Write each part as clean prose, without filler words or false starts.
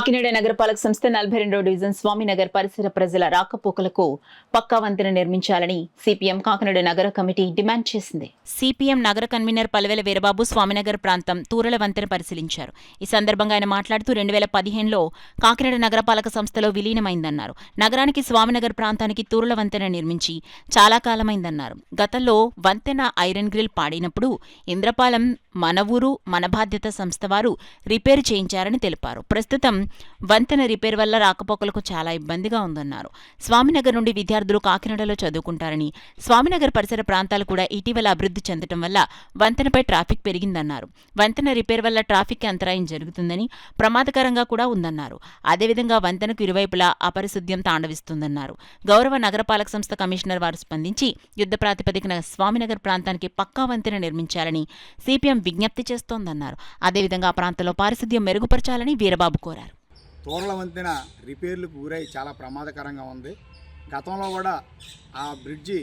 కాకినాడ నగరపాలక సంస్థ 42వ డివిజన్ స్వామినగర్ పరిసర ప్రజల రాకపోకలకు పక్కా వంతెన నిర్మించాలని సిపిఎం కాకినాడ నగర కమిటీ డిమాండ్ చేసింది. సిపిఎం నగర కన్వీనర్ పల్వెల వీరబాబు స్వామినగర్ ప్రాంతం తూరల వంతెన పరిశీలించారు. ఈ సందర్భంగా ఆయన మాట్లాడుతూ 2015లో కాకినాడ నగరపాలక సంస్థలో విలీనమైందన్నారు. నగరానికి స్వామినగర్ ప్రాంతానికి తూరల వంతెన నిర్మించి చాలా కాలమైందన్నారు. గతంలో వంతెన ఐరన్ గ్రిల్ పాడినప్పుడు ఇంద్రపాలెం మన ఊరు మన బాధ్యత సంస్థ వారు రిపేరు చేయించారని తెలిపారు. ప్రస్తుతం వంతెన రిపేర్ వల్ల రాకపోకలకు చాలా ఇబ్బందిగా ఉందన్నారు. స్వామినగర్ నుండి విద్యార్థులు కాకినాడలో చదువుకుంటారని, స్వామినగర్ పరిసర ప్రాంతాలు కూడా ఇటీవల అభివృద్ధి చెందడం వల్ల వంతెనపై ట్రాఫిక్ పెరిగిందన్నారు. వంతెన రిపేర్ వల్ల ట్రాఫిక్ అంతరాయం జరుగుతుందని, ప్రమాదకరంగా కూడా ఉందన్నారు. అదేవిధంగా వంతెనకు ఇరువైపులా అపరిశుద్ధ్యం తాండవిస్తుందన్నారు. గౌరవ నగరపాలక సంస్థ కమిషనర్ వారు స్పందించి యుద్ధ ప్రాతిపదికన స్వామినగర్ ప్రాంతానికి పక్కా వంతెన నిర్మించాలని సిపిఎం విజ్ఞప్తి చేస్తోందన్నారు. అదేవిధంగా ఆ ప్రాంతంలో పారిశుద్ధ్యం మెరుగుపరచాలని వీరబాబు కోరారు. తూరల వంతెన రిపేర్లకు గురై చాలా ప్రమాదకరంగా ఉంది. గతంలో కూడా ఆ బ్రిడ్జి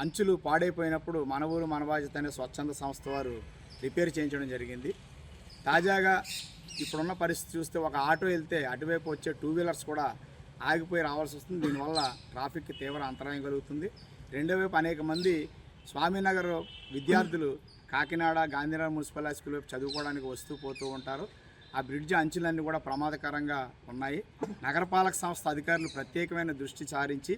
అంచులు పాడైపోయినప్పుడు మన ఊరు మన బాధ్యత అనే స్వచ్ఛంద సంస్థ వారు రిపేర్ చేయించడం జరిగింది. తాజాగా ఇప్పుడున్న పరిస్థితి చూస్తే ఒక ఆటో వెళ్తే అటువైపు వచ్చే 2 వీలర్స్ కూడా ఆగిపోయి రావాల్సి వస్తుంది. దీనివల్ల ట్రాఫిక్కి తీవ్ర అంతరాయం కలుగుతుంది. రెండో వైపు అనేక మంది స్వామినగర్ విద్యార్థులు Kakinada Gandhinagar municipal high school వైపు చదువుకోవడానికి వస్తూ పోతూ ఉంటారు. ఆ బ్రిడ్జి అంచులన్నీ కూడా ప్రమాదకరంగా ఉన్నాయి. నగరపాలక సంస్థ అధికారులు ప్రత్యేకమైన దృష్టి సారించి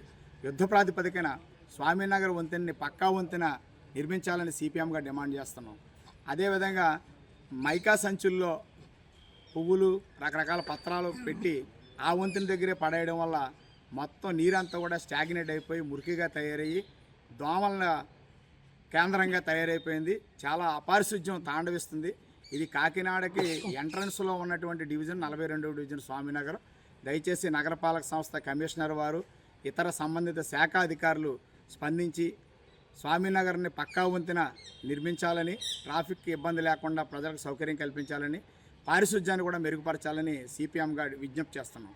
యుద్ధ ప్రాతిపదికన స్వామినగర్ వంతెనని పక్కా వంతెన నిర్మించాలని సిపిఎంగా డిమాండ్ చేస్తున్నాం. అదేవిధంగా మైకా సంచుల్లో పువ్వులు రకరకాల పత్రాలు పెట్టి ఆ వంతెన దగ్గరే పడేయడం వల్ల మొత్తం నీరంతా కూడా స్టాగ్నేట్ అయిపోయి మురికిగా తయారయ్యి దోమల కేంద్రంగా తయారైపోయింది. చాలా అపారిశుధ్యం తాండవిస్తుంది. ఇది కాకినాడకి ఎంట్రన్స్లో ఉన్నటువంటి డివిజన్ 42వ డివిజన్ స్వామినగర్. దయచేసి నగరపాలక సంస్థ కమిషనర్ వారు ఇతర సంబంధిత శాఖ అధికారులు స్పందించి స్వామినగర్ని పక్కా వంతెన నిర్మించాలని, ట్రాఫిక్కి ఇబ్బంది లేకుండా ప్రజలకు సౌకర్యం కల్పించాలని, పారిశుధ్యాన్ని కూడా మెరుగుపరచాలని సిపిఎంగా విజ్ఞప్తి చేస్తున్నాం.